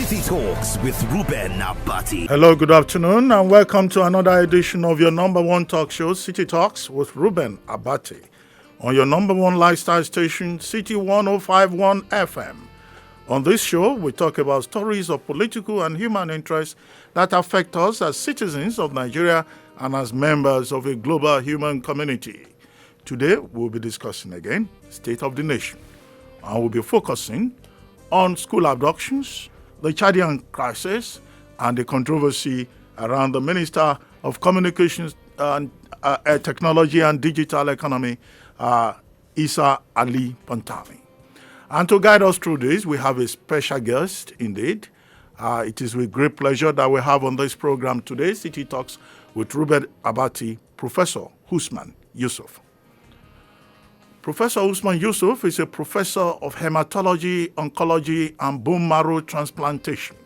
City Talks with Reuben Abati. Hello, good afternoon, and welcome to another edition of your number one talk show, City Talks with Reuben Abati, on your number one lifestyle station, City 1051 FM. On this show, we talk about stories of political and human interests that affect us as citizens of Nigeria and as members of a global human community. Today, we'll be discussing again State of the Nation, and we'll be focusing on school abductions, the Chadian crisis, and the controversy around the Minister of Communications, Technology and Digital Economy, Isa Ali Pantami. And to guide us through this, we have a special guest indeed. It is with great pleasure that we have on this program today, City Talks with Reuben Abati, Professor Usman Yusuf. Professor Usman Yusuf is a professor of hematology, oncology, and bone marrow transplantation.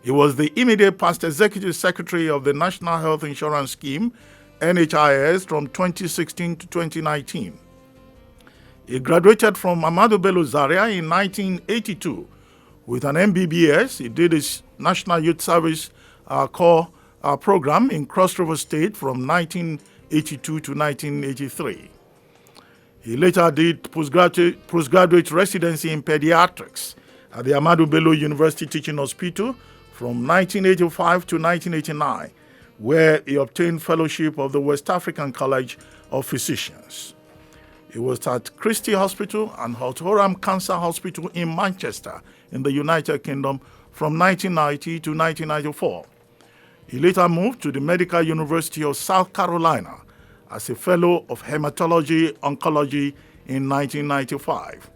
He was the immediate past executive secretary of the National Health Insurance Scheme, NHIS, from 2016 to 2019. He graduated from Ahmadu Bello Zaria in 1982 with an MBBS. He did his National Youth Service Corps program in Cross River State from 1982 to 1983. He later did postgraduate residency in pediatrics at the Ahmadu Bello University Teaching Hospital from 1985 to 1989, where he obtained fellowship of the West African College of Physicians. He was at Christie Hospital and Hotoram Cancer Hospital in Manchester in the United Kingdom from 1990 to 1994. He later moved to the Medical University of South Carolina as a fellow of hematology oncology in 1995.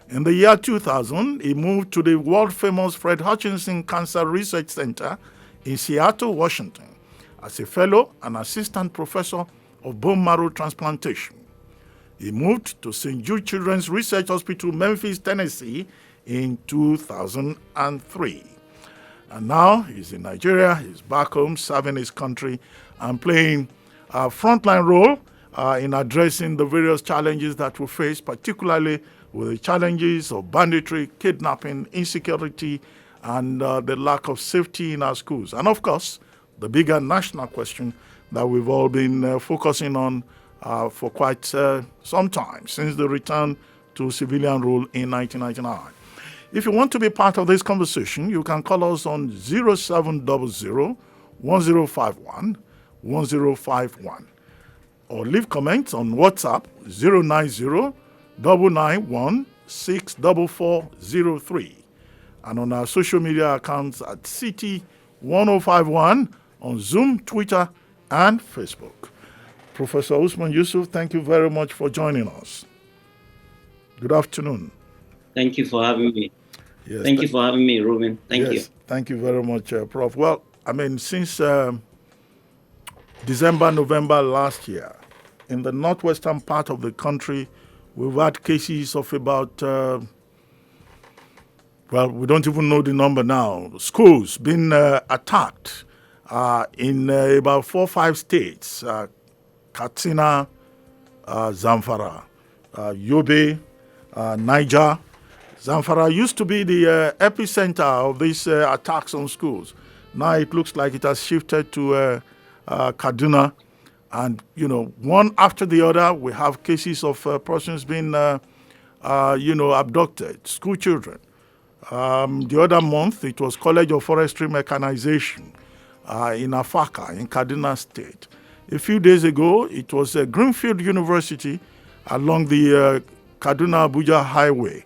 In the year 2000, he moved to the world-famous Fred Hutchinson Cancer Research Center in Seattle, Washington, as a fellow and assistant professor of bone marrow transplantation. He moved to St. Jude Children's Research Hospital, Memphis, Tennessee in 2003. And now he's in Nigeria, he's back home serving his country and playing a frontline role in addressing the various challenges that we face, particularly with the challenges of banditry, kidnapping, insecurity, and the lack of safety in our schools. And of course, the bigger national question that we've all been focusing on for quite some time, since the return to civilian rule in 1999. If you want to be part of this conversation, you can call us on 0700 1051 1051 or leave comments on WhatsApp 090 991 64403 and on our social media accounts at City 1051 on Zoom, Twitter, and Facebook. Professor Usman Yusuf, thank you very much for joining us. Good afternoon. Thank you for having me. Yes, thank you for having me, Reuben. Thank you. Thank you very much, Prof. Well, I mean, since December, November last year, in the northwestern part of the country, we've had cases of about, we don't even know the number now, schools being attacked in about 4 or 5 states, Katsina, Zamfara, Yobe, Niger. Zamfara used to be the epicenter of these attacks on schools. Now it looks like it has shifted to Kaduna, and one after the other, we have cases of persons being, abducted, school children. The other month, it was College of Forestry Mechanization in Afaka, in Kaduna State. A few days ago, it was Greenfield University along the Kaduna-Abuja Highway.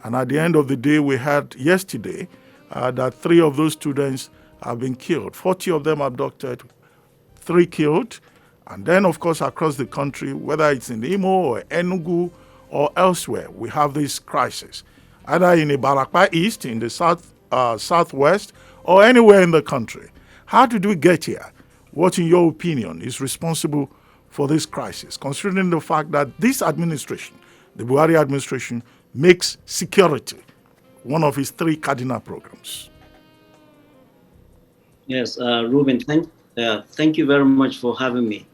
And at the end of the day, we heard yesterday that 3 of those students have been killed. 40 of them abducted, 3 killed. And then, of course, across the country, whether it's in Imo or Enugu or elsewhere, we have this crisis. Either in Ibarakwa East, in the southwest, or anywhere in the country. How did we get here? What, in your opinion, is responsible for this crisis, considering the fact that this administration, the Buhari administration, makes security one of his 3 cardinal programs? Yes, Reuben, thank you very much for having me.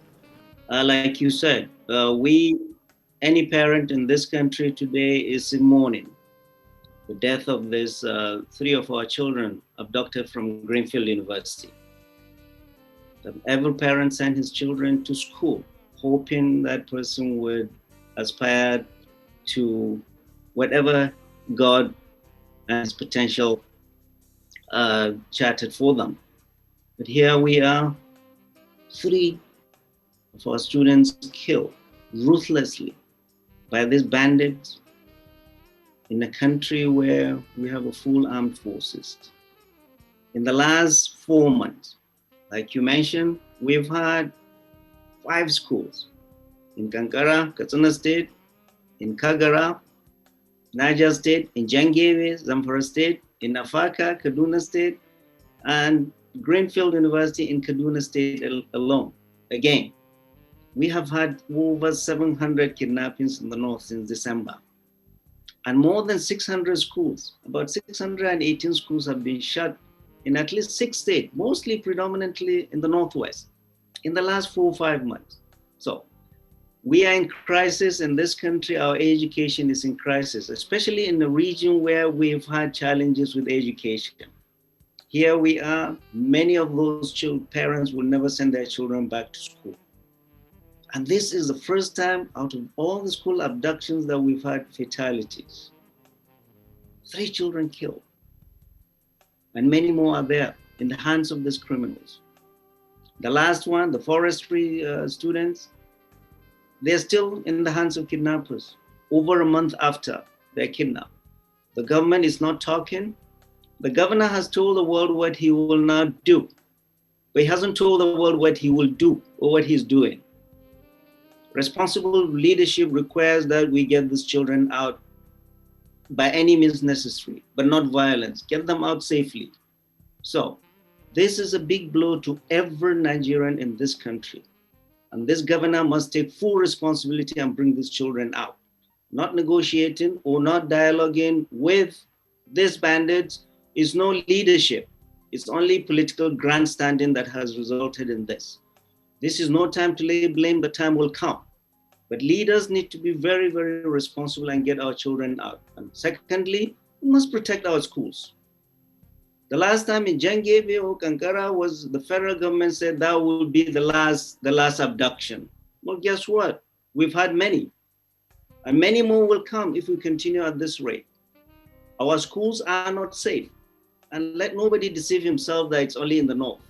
Like you said, any parent in this country today is in mourning. the death of these three of our children abducted from Greenfield University. Every parent sent his children to school, hoping that person would aspire to whatever God and his potential charted for them. But here we are, three of our students killed ruthlessly by these bandits in a country where we have a full armed forces. In the last 4 months, like you mentioned, we've had 5 schools in Kankara, Katsina State, in Kagara, Niger State, in Jangave, Zamfara State, in Nafaka, Kaduna State, and Greenfield University in Kaduna State alone. Again, we have had over 700 kidnappings in the north since December. And more than 600 schools, about 618 schools have been shut in at least 6 states, mostly predominantly in the Northwest, in the last 4 or 5 months. So we are in crisis in this country. Our education is in crisis, especially in the region where we've had challenges with education. Here we are, many of those parents will never send their children back to school. And this is the first time out of all the school abductions that we've had fatalities. 3 children killed. And many more are there in the hands of these criminals. The last one, the forestry students, they're still in the hands of kidnappers over a month after they're kidnapped. The government is not talking. The governor has told the world what he will not do, but he hasn't told the world what he will do or what he's doing. Responsible leadership requires that we get these children out by any means necessary, but not violence. Get them out safely. So this is a big blow to every Nigerian in this country. And this governor must take full responsibility and bring these children out. Not negotiating or not dialoguing with these bandits is no leadership. It's only political grandstanding that has resulted in this. This is no time to lay blame, the time will come. But leaders need to be very, very responsible and get our children out. And secondly, we must protect our schools. The last time in Jangave or Kankara was the federal government said that would be the last abduction. Well, guess what? We've had many. And many more will come if we continue at this rate. Our schools are not safe. And let nobody deceive himself that it's only in the north.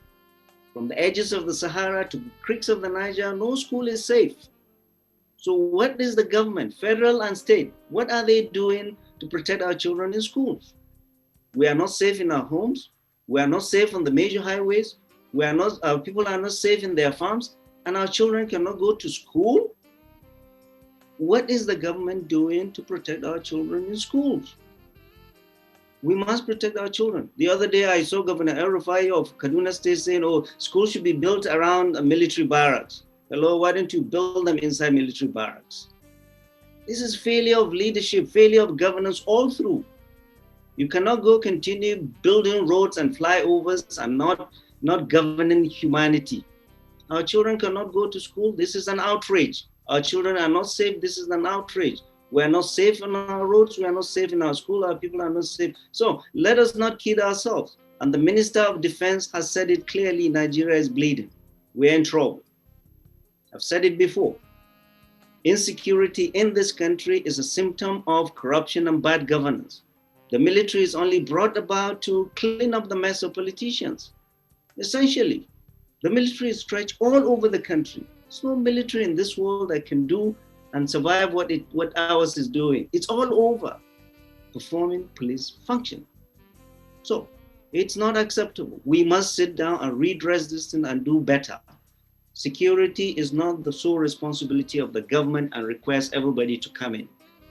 From the edges of the Sahara to the creeks of the Niger, no school is safe. So what is the government, federal and state, what are they doing to protect our children in schools? We are not safe in our homes. We are not safe on the major highways. Our people are not safe in their farms, and our children cannot go to school. What is the government doing to protect our children in schools? We must protect our children. The other day, I saw Governor El-Rufai of Kaduna State saying, schools should be built around military barracks. Hello, why don't you build them inside military barracks? This is failure of leadership, failure of governance all through. You cannot continue building roads and flyovers and not governing humanity. Our children cannot go to school. This is an outrage. Our children are not safe. This is an outrage. We are not safe on our roads. We are not safe in our school. Our people are not safe. So let us not kid ourselves. And the Minister of Defense has said it clearly, Nigeria is bleeding. We're in trouble. I've said it before. Insecurity in this country is a symptom of corruption and bad governance. The military is only brought about to clean up the mess of politicians. Essentially, the military is stretched all over the country. There's no military in this world that can do and survive what ours is doing. It's all over, performing police function. So it's not acceptable. We must sit down and redress this thing and do better. Security is not the sole responsibility of the government and requires everybody to come in.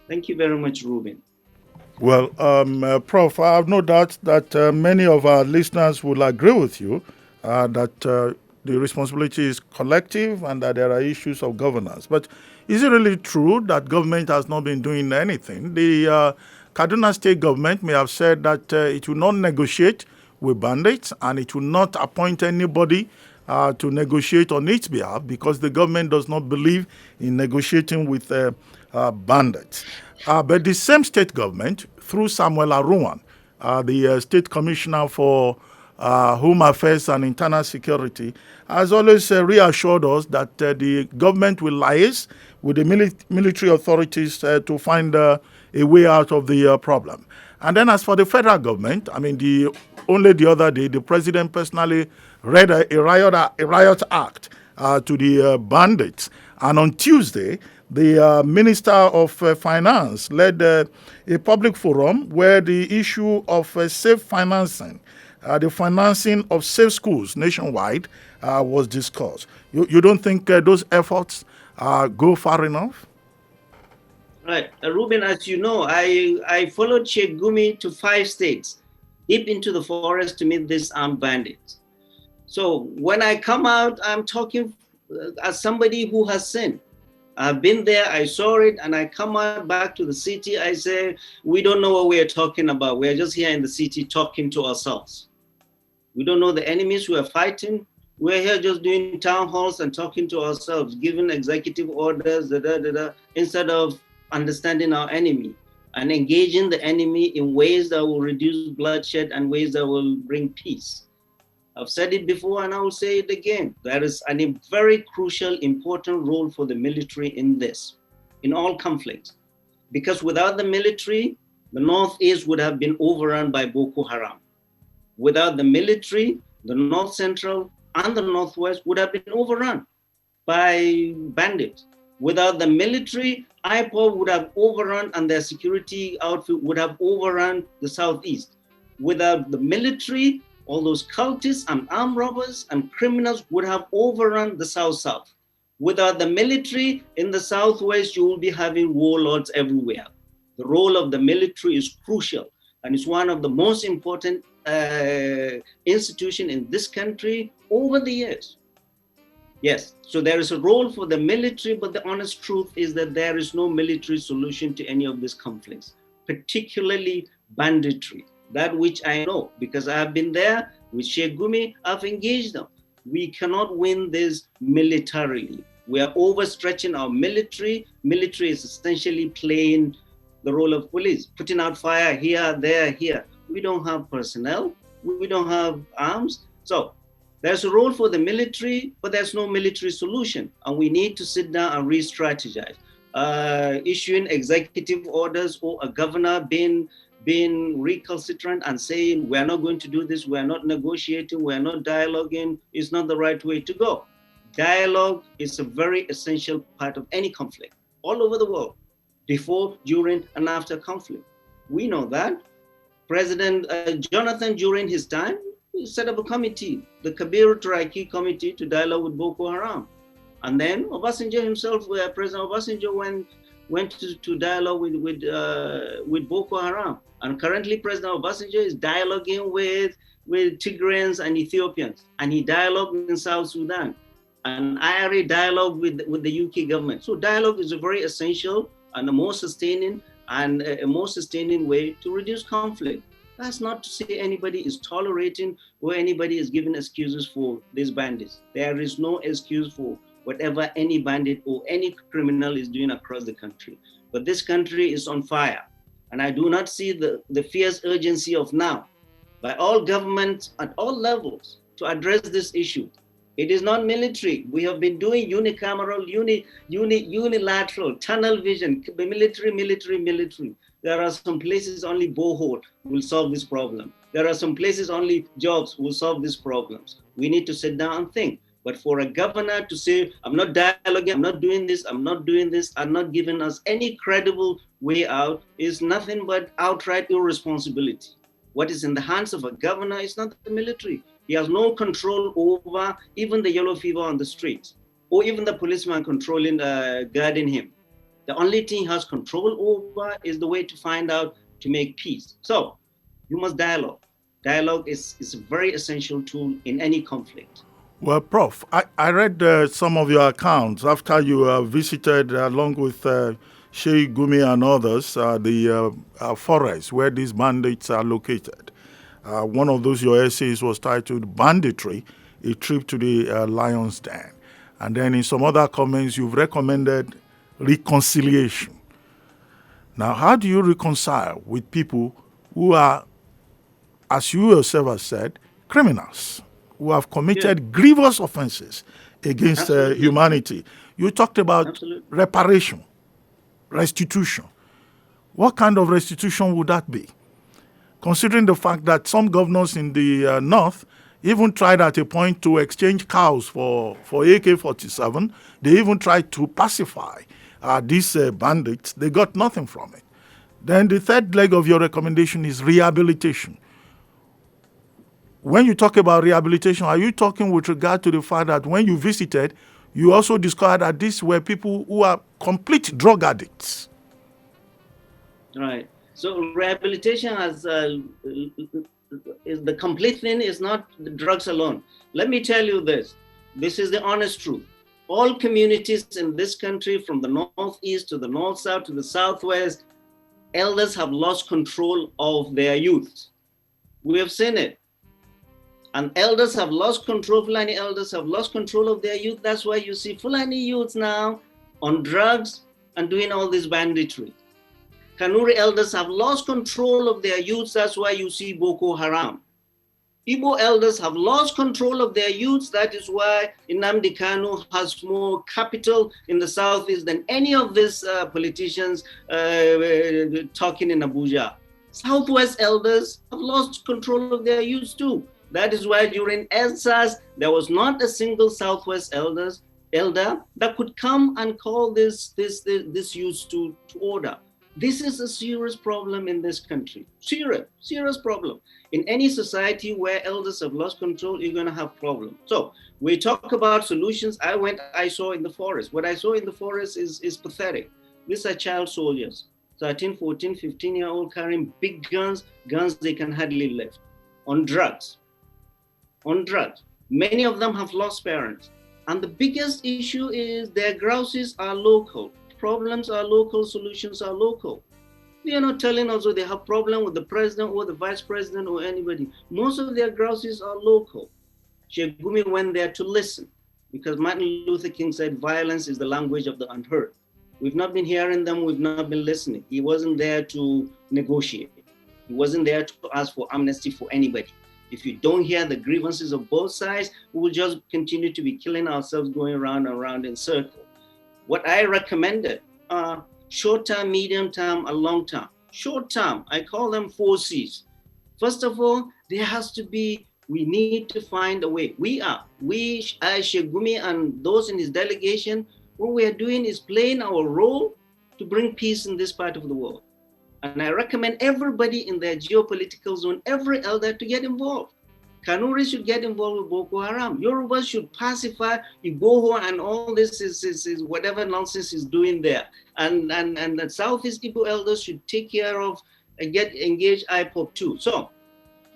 Thank you very much, Reuben. Well, Prof, I have no doubt that many of our listeners will agree with you that the responsibility is collective and that there are issues of governance. But is it really true that government has not been doing anything? The Kaduna State government may have said that it will not negotiate with bandits and it will not appoint anybody to negotiate on its behalf because the government does not believe in negotiating with bandits. But the same state government, through Samuel Aruwan, the state commissioner for Home Affairs and Internal Security, has always reassured us that the government will liaise with the military authorities to find a way out of the problem. And then, as for the federal government, I mean, only the other day, the president personally read a riot act to the bandits. And on Tuesday, the Minister of Finance led a public forum where the issue of safe financing, the financing of safe schools nationwide, was discussed. You don't think those efforts go far enough? Right. Reuben, as you know, I followed Sheikh Gumi to 5 states, deep into the forest to meet these armed bandits. So when I come out, I'm talking as somebody who has seen. I've been there, I saw it, and I come out back to the city. I say, we don't know what we are talking about. We're just here in the city talking to ourselves. We don't know the enemies we are fighting. We're here just doing town halls and talking to ourselves, giving executive orders, instead of understanding our enemy and engaging the enemy in ways that will reduce bloodshed and ways that will bring peace. I've said it before and I will say it again. There is a very crucial, important role for the military in this, in all conflicts. Because without the military, the Northeast would have been overrun by Boko Haram. Without the military, the North Central and the Northwest would have been overrun by bandits. Without the military, IPOB would have overrun and their security outfit would have overrun the Southeast. Without the military, all those cultists and armed robbers and criminals would have overrun the South-South. Without the military in the Southwest, you will be having warlords everywhere. The role of the military is crucial and it's one of the most important institutions in this country over the years. Yes, so there is a role for the military, but the honest truth is that there is no military solution to any of these conflicts, particularly banditry. That which I know, because I have been there with Sheikh Gumi, I've engaged them. We cannot win this militarily. We are overstretching our military. Military is essentially playing the role of police, putting out fire here, there, here. We don't have personnel. We don't have arms. So there's a role for the military, but there's no military solution. And we need to sit down and re-strategize. Issuing executive orders or a governor being recalcitrant and saying, we're not going to do this, we're not negotiating, we're not dialoguing, is not the right way to go. Dialogue is a very essential part of any conflict all over the world, before, during, and after conflict. We know that. President Jonathan, during his time, he set up a committee, the Kabir Traiki Committee, to dialogue with Boko Haram. And then Obasanjo himself, President Obasanjo went to dialogue with Boko Haram. And currently President Obasanjo is dialoguing with Tigrayans and Ethiopians. And he dialogued in South Sudan. And IRA dialogue with the UK government. So dialogue is a very essential and a more sustaining way to reduce conflict. That's not to say anybody is tolerating or anybody is giving excuses for these bandits. There is no excuse for whatever any bandit or any criminal is doing across the country. But this country is on fire. And I do not see the fierce urgency of now by all governments at all levels to address this issue. It is not military. We have been doing unicameral, unilateral, tunnel vision, military. There are some places only borehole will solve this problem. There are some places only jobs will solve these problems. We need to sit down and think. But for a governor to say, I'm not dialoguing, I'm not doing this, and not giving us any credible way out is nothing but outright irresponsibility. What is in the hands of a governor is not the military. He has no control over even the yellow fever on the streets, or even the policeman guarding him. The only thing he has control over is the way to find out to make peace. So you must dialogue. Dialogue is a very essential tool in any conflict. Well, Prof, I read some of your accounts after you visited, along with Sheikh Gumi and others, the forest where these bandits are located. One of those your essays was titled Banditry, a Trip to the Lion's Den. And then in some other comments, you've recommended reconciliation. Now, how do you reconcile with people who are, as you yourself have said, criminals, who have committed grievous offenses against humanity? You talked about Absolutely. reparation, restitution. What kind of restitution would that be? Considering the fact that some governors in the north even tried at a point to exchange cows for AK-47. They even tried to pacify these bandits. They got nothing from it. Then the third leg of your recommendation is rehabilitation. When you talk about rehabilitation, are you talking with regard to the fact that when you visited, you also discovered that these were people who are complete drug addicts? Right. So rehabilitation is the complete thing is not the drugs alone. Let me tell you this. This is the honest truth. All communities in this country, from the northeast to the north south to the southwest, elders have lost control of their youth. We have seen it. And elders have lost control, Fulani elders have lost control of their youth. That's why you see Fulani youths now on drugs and doing all this banditry. Kanuri elders have lost control of their youths. That's why you see Boko Haram. Igbo elders have lost control of their youths. That is why Nnamdi Kanu has more capital in the southeast than any of these politicians talking in Abuja. Southwest elders have lost control of their youths too. That is why during ELSAS, there was not a single Southwest elder that could come and call this youth to order. This is a serious problem in this country. Serious problem. In any society where elders have lost control, you're going to have problems. So we talk about solutions. I saw in the forest. What I saw in the forest is pathetic. These are child soldiers, 13, 14, 15-year-old carrying big guns they can hardly lift, on drugs. Many of them have lost parents. And the biggest issue is their grouses are local. Problems are local, solutions are local. They are not telling us that they have problem with the president or the vice president or anybody. Most of their grouses are local. Shegumi went there to listen because Martin Luther King said violence is the language of the unheard. We've not been hearing them, we've not been listening. He wasn't there to negotiate. He wasn't there to ask for amnesty for anybody. If you don't hear the grievances of both sides, we will just continue to be killing ourselves going around and around in circles. What I recommended, short term, medium term, and long term. Short term, I call them 4 C's. First of all, there has to be, we need to find a way. Shegumi and those in his delegation, what we are doing is playing our role to bring peace in this part of the world. And I recommend everybody in their geopolitical zone, every elder to get involved. Kanuri should get involved with Boko Haram. Yorubas should pacify Igboho and all this is whatever nonsense is doing there. And the Southeast Igbo elders should take care of and get engaged IPOP too. So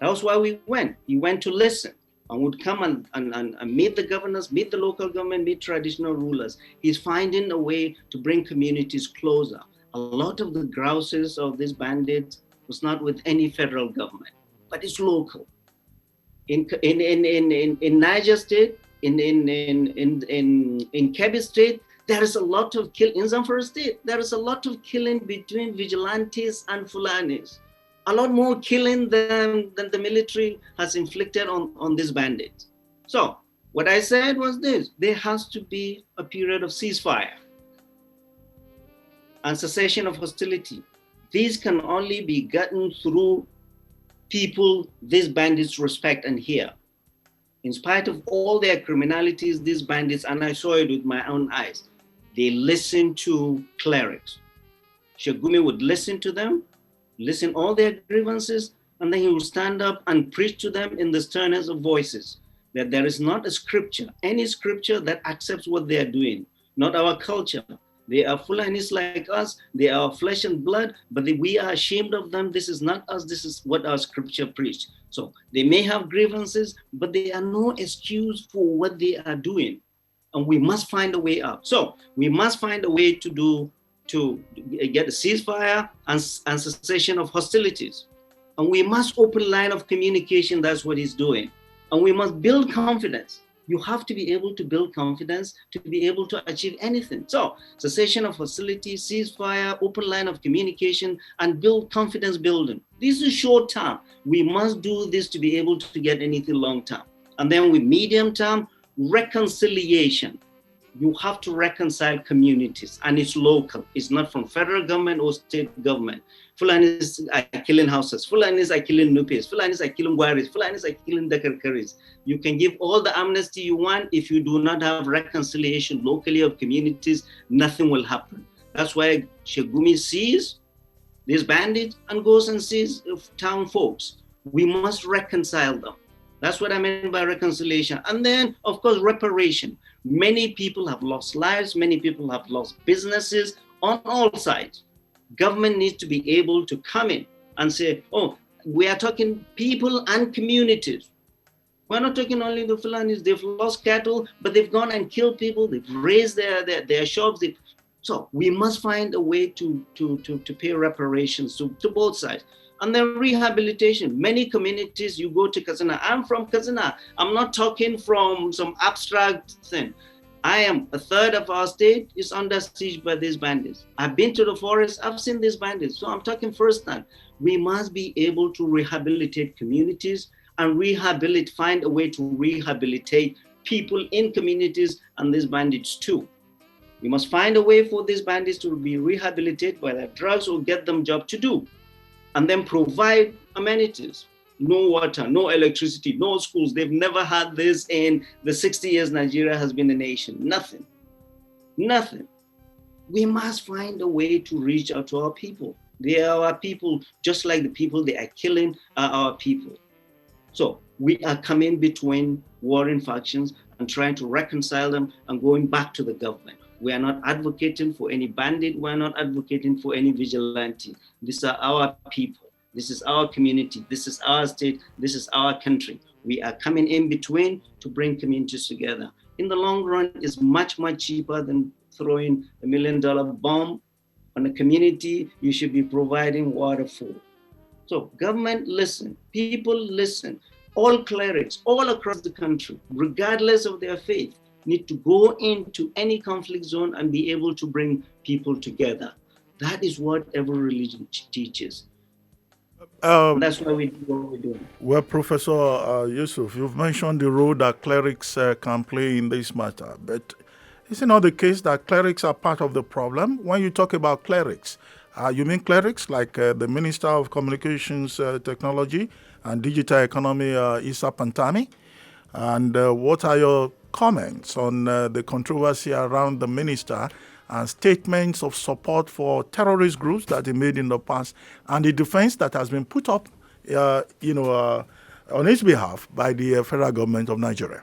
that was why we went. We went to listen and would come and meet the governors, meet the local government, meet traditional rulers. He's finding a way to bring communities closer. A lot of the grouses of these bandits was not with any federal government, but it's local. In Niger State, in Kebbi State, there is a lot of killing. In Zamfara State, there is a lot of killing between vigilantes and Fulanis. A lot more killing than the military has inflicted on these bandits. So what I said was this: there has to be a period of ceasefire and cessation of hostility. These can only be gotten through people these bandits respect and hear. In spite of all their criminalities, these bandits, and I saw it with my own eyes, they listen to clerics. Shegumi would listen to them, listen all their grievances, and then he would stand up and preach to them in the sternest of voices that there is not a scripture, any scripture that accepts what they are doing, not our culture. They are Fulanis like us. They are flesh and blood, but we are ashamed of them. This is not us. This is what our scripture preached. So they may have grievances, but they are no excuse for what they are doing. And we must find a way out. So we must find a way to get a ceasefire and cessation of hostilities. And we must open line of communication. That's what he's doing. And we must build confidence. You have to be able to build confidence to be able to achieve anything. So cessation of hostility, ceasefire, open line of communication, and build confidence building. This is short term. We must do this to be able to get anything long term. And then with medium term, reconciliation. You have to reconcile communities, and it's local. It's not from federal government or state government. Fulanis are killing houses. Fulanis are killing Nupis. Fulanis are killing Waris. Fulanis are killing Dakarkaris. You can give all the amnesty you want. If you do not have reconciliation locally of communities, nothing will happen. That's why Shegumi sees these bandits and goes and sees town folks. We must reconcile them. That's what I mean by reconciliation. And then, of course, reparation. Many people have lost lives. Many people have lost businesses on all sides. Government needs to be able to come in and say, oh, we are talking people and communities. We're not talking only the Fulanis. They've lost cattle, but they've gone and killed people. They've raised their shops. So we must find a way to pay reparations to both sides. And then rehabilitation. Many communities, you go to Kazana. I'm from Kazana. I'm not talking from some abstract thing. I am, a third of our state is under siege by these bandits. I've been to the forest, I've seen these bandits. So I'm talking firsthand. We must be able to rehabilitate communities and find a way to rehabilitate people in communities and these bandits too. We must find a way for these bandits to be rehabilitated by their drugs or get them job to do. And then provide amenities. No water, no electricity, no schools. They've never had this in the 60 years Nigeria has been a nation. Nothing. We must find a way to reach out to our people. They are our people, just like the people they are killing are our people. So we are coming between warring factions and trying to reconcile them and going back to the government. We are not advocating for any bandit. We're not advocating for any vigilante. These are our people. This is our community. This is our state. This is our country. We are coming in between to bring communities together. In the long run, it's much, much cheaper than throwing $1 million bomb on a community you should be providing water for. So government, listen. People, listen. All clerics, all across the country, regardless of their faith, need to go into any conflict zone and be able to bring people together. That is what every religion teaches. That's why we do what we're doing. Well, Professor Yusuf, you've mentioned the role that clerics can play in this matter, but is it not the case that clerics are part of the problem? When you talk about clerics, you mean clerics like the Minister of Communications, Technology and Digital Economy, Issa Pantami? And what are your comments on the controversy around the minister and statements of support for terrorist groups that he made in the past and the defense that has been put up, on his behalf by the federal government of Nigeria?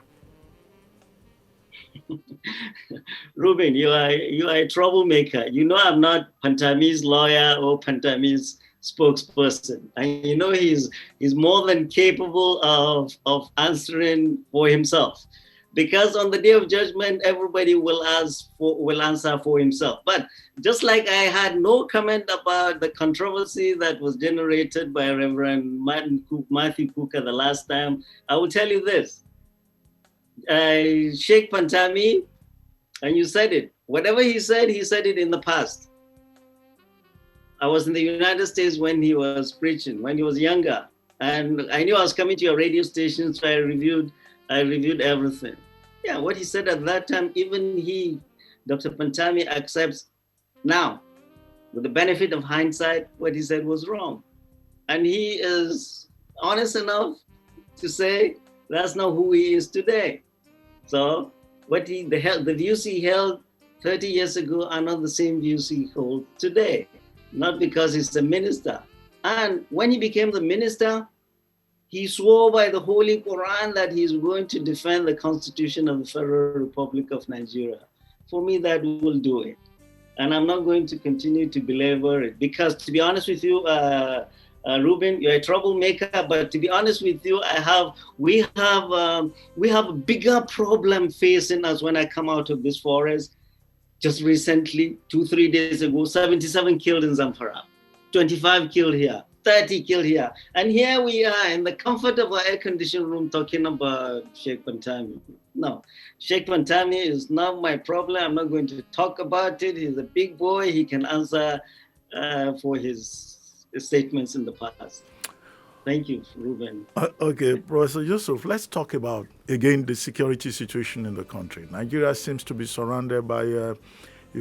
Reuben, you are a troublemaker. You know I'm not Pantami's lawyer or Pantami's spokesperson. And you know he's more than capable of answering for himself. Because on the day of judgment, everybody will answer for himself. But just like I had no comment about the controversy that was generated by Reverend Matthew Kuka the last time, I will tell you this. Sheikh Pantami, and you said it. Whatever he said it in the past. I was in the United States when he was preaching, when he was younger. And I knew I was coming to your radio station, so I reviewed everything. Yeah, what he said at that time, even he, Dr. Pantami, accepts now, with the benefit of hindsight, what he said was wrong. And he is honest enough to say that's not who he is today. So the views he held 30 years ago are not the same views he holds today, not because he's a minister. And when he became the minister, he swore by the Holy Quran that he's going to defend the Constitution of the Federal Republic of Nigeria. For me, that will do it. And I'm not going to continue to belabor it because, to be honest with you, Reuben, you're a troublemaker, but to be honest with you, we have a bigger problem facing us when I come out of this forest. Just recently, 2-3 days ago, 77 killed in Zamfara, 25 killed here. 30 killed here. And here we are in the comfort of our air-conditioned room talking about Sheikh Pantami. No, Sheikh Pantami is not my problem. I'm not going to talk about it. He's a big boy. He can answer for his statements in the past. Thank you, Reuben. Okay, Professor Yusuf, let's talk about, again, the security situation in the country. Nigeria seems to be surrounded by, if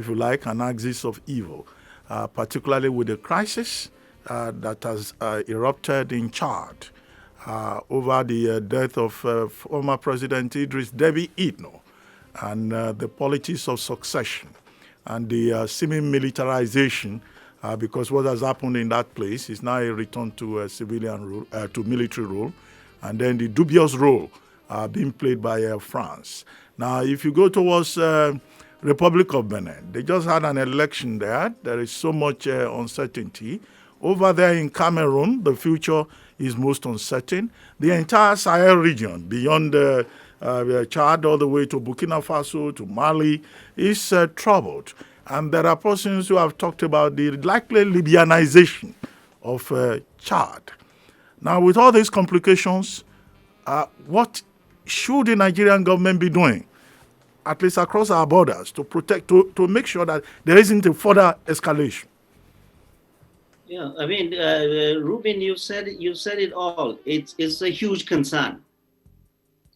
you like, an axis of evil, particularly with the crisis that has erupted in Chad over the death of former President Idris Deby Itno and the politics of succession and the seeming militarization, because what has happened in that place is now a return to civilian rule, to military rule, and then the dubious role being played by France. Now, if you go towards Republic of Benin, they just had an election there. There is so much uncertainty. Over there in Cameroon, the future is most uncertain. The entire Sahel region, beyond Chad all the way to Burkina Faso, to Mali, is troubled. And there are persons who have talked about the likely Libyanization of Chad. Now, with all these complications, what should the Nigerian government be doing, at least across our borders, to protect, to make sure that there isn't a further escalation? Yeah, I mean, Reuben, you said it all. It's a huge concern.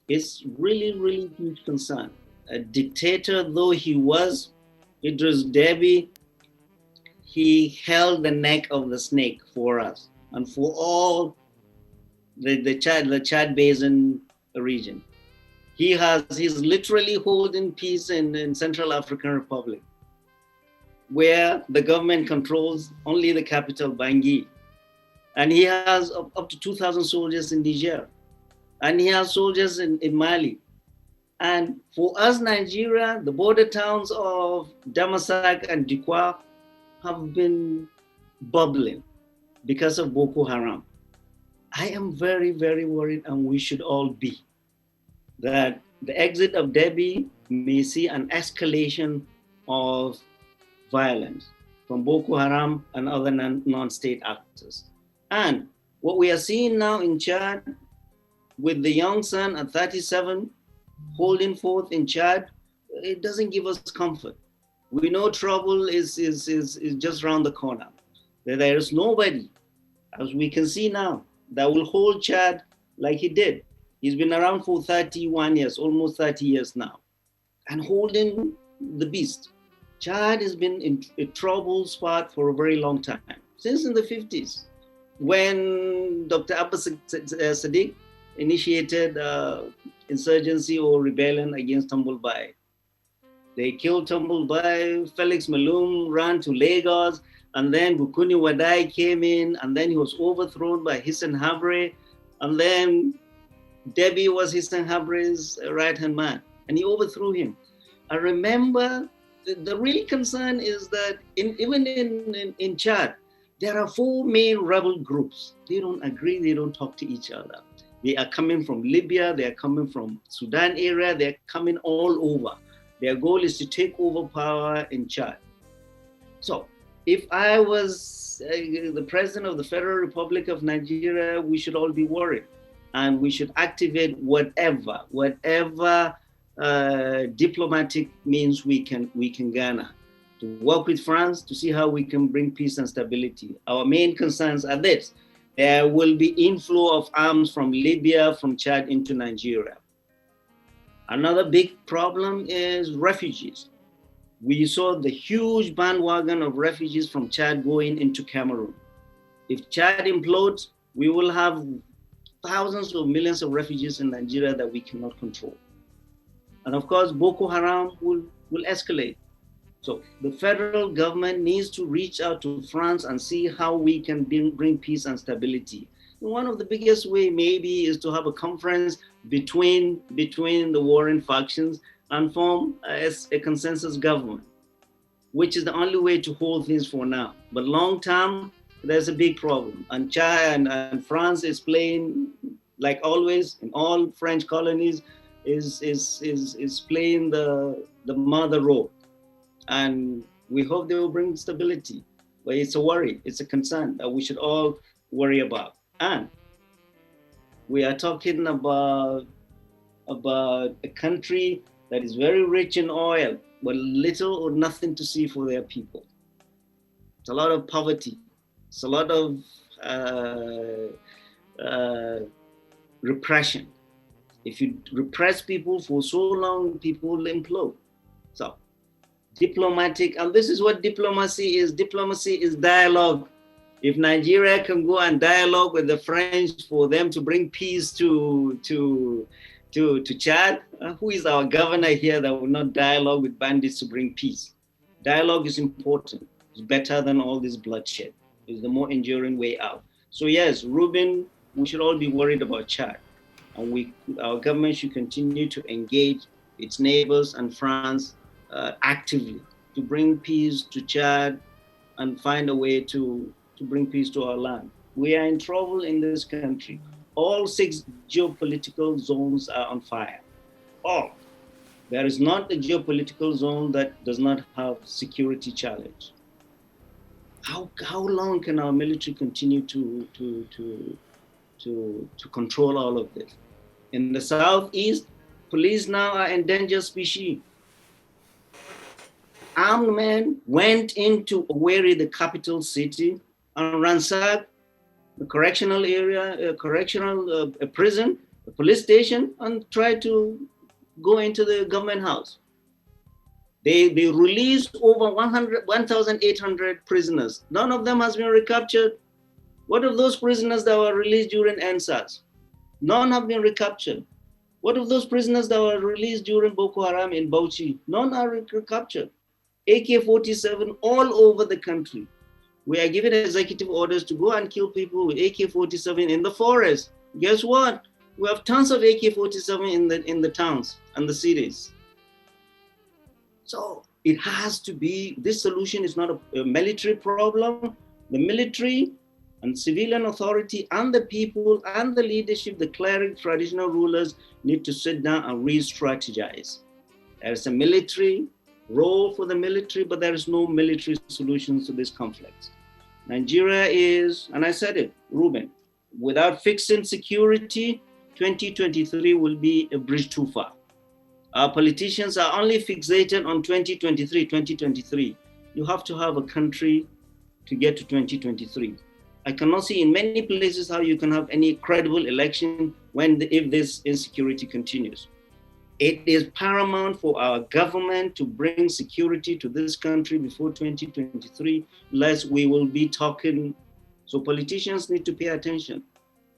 It's really huge concern. A dictator though he was, Idris Deby, he held the neck of the snake for us and for all the Chad Basin region. He's literally holding peace in Central African Republic, where the government controls only the capital, Bangui. And he has up to 2,000 soldiers in Niger. And he has soldiers in Mali. And for us, Nigeria, the border towns of Damasak and Dikwa have been bubbling because of Boko Haram. I am very worried, and we should all be, that the exit of Deby may see an escalation of violence from Boko Haram and other non-state actors. And what we are seeing now in Chad, with the young son at 37 holding forth in Chad, it doesn't give us comfort. We know trouble is just around the corner. There is nobody, as we can see now, that will hold Chad like he did. He's been around for 31 years, almost 30 years now, and holding the beast. Chad has been in a troubled spot for a very long time, since in the 50s, when Dr. Abbas Sadiq initiated insurgency or rebellion against Tumbleby. They killed Tumbleby, Felix Malum ran to Lagos, and then Bukuni Wadai came in, and then he was overthrown by Hissan Habre, and then Deby was Hissan Habre's right-hand man, and he overthrew him. I remember the real concern is that even in Chad, there are 4 main rebel groups. They don't agree, they don't talk to each other. They are coming from Libya, they are coming from Sudan area, they are coming all over. Their goal is to take over power in Chad. So if I was the president of the Federal Republic of Nigeria, we should all be worried. And we should activate whatever diplomatic means we can garner to work with France to see how we can bring peace and stability. Our main concerns are this: there will be inflow of arms from Libya, from Chad into Nigeria. Another big problem is refugees. We saw the huge bandwagon of refugees from Chad going into Cameroon. If Chad implodes, we will have thousands of millions of refugees in Nigeria that we cannot control. And of course, Boko Haram will escalate. So the federal government needs to reach out to France and see how we can bring peace and stability. And one of the biggest way maybe is to have a conference between the warring factions and form a consensus government, which is the only way to hold things for now. But long term, there's a big problem. And China and France is playing, like always in all French colonies, is playing the mother role. And we hope they will bring stability. But it's a worry, it's a concern that we should all worry about. And we are talking about a country that is very rich in oil, but little or nothing to see for their people. It's a lot of poverty. It's a lot of repression. If you repress people for so long, people will implode. So, diplomatic, and this is what diplomacy is. Diplomacy is dialogue. If Nigeria can go and dialogue with the French for them to bring peace to Chad, who is our governor here that will not dialogue with bandits to bring peace? Dialogue is important. It's better than all this bloodshed. It's the more enduring way out. So yes, Reuben, we should all be worried about Chad. And our government should continue to engage its neighbors and France actively to bring peace to Chad and find a way to bring peace to our land. We are in trouble in this country. All 6 geopolitical zones are on fire. All. There is not a geopolitical zone that does not have security challenge. How long can our military continue to control all of this? In the southeast, police now are endangered species. Armed men went into Owerri, the capital city, and ransacked the correctional area, a prison, a police station, and tried to go into the government house. They released over 1,800 prisoners. None of them has been recaptured. What of those prisoners that were released during NSAS? None have been recaptured. What of those prisoners that were released during Boko Haram in Bauchi? None are recaptured. AK-47 all over the country. We are given executive orders to go and kill people with AK-47 in the forest. Guess what? We have tons of AK-47 in the towns and the cities. So it has to be, this solution is not a military problem. The military and civilian authority and the people and the leadership, the cleric, traditional rulers need to sit down and re-strategize. There is a military role for the military, but there is no military solutions to this conflict. Nigeria is, and I said it, Reuben, without fixing security, 2023 will be a bridge too far. Our politicians are only fixated on 2023. You have to have a country to get to 2023. I cannot see in many places how you can have any credible election if this insecurity continues. It is paramount for our government to bring security to this country before 2023, lest we will be talking. So politicians need to pay attention.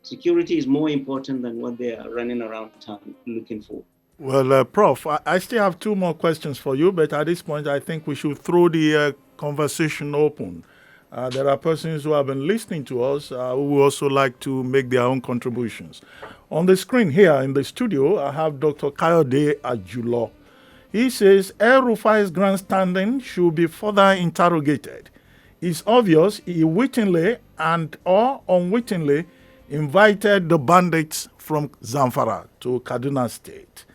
Security is more important than what they are running around town looking for. Well, Prof, I still have 2 more questions for you, but at this point, I think we should throw the conversation open. There are persons who have been listening to us who would also like to make their own contributions. On the screen here in the studio, I have Dr. Kayode Ajulo. He says El-Rufai's grandstanding should be further interrogated. It's obvious he wittingly and or unwittingly invited the bandits from Zamfara to Kaduna State.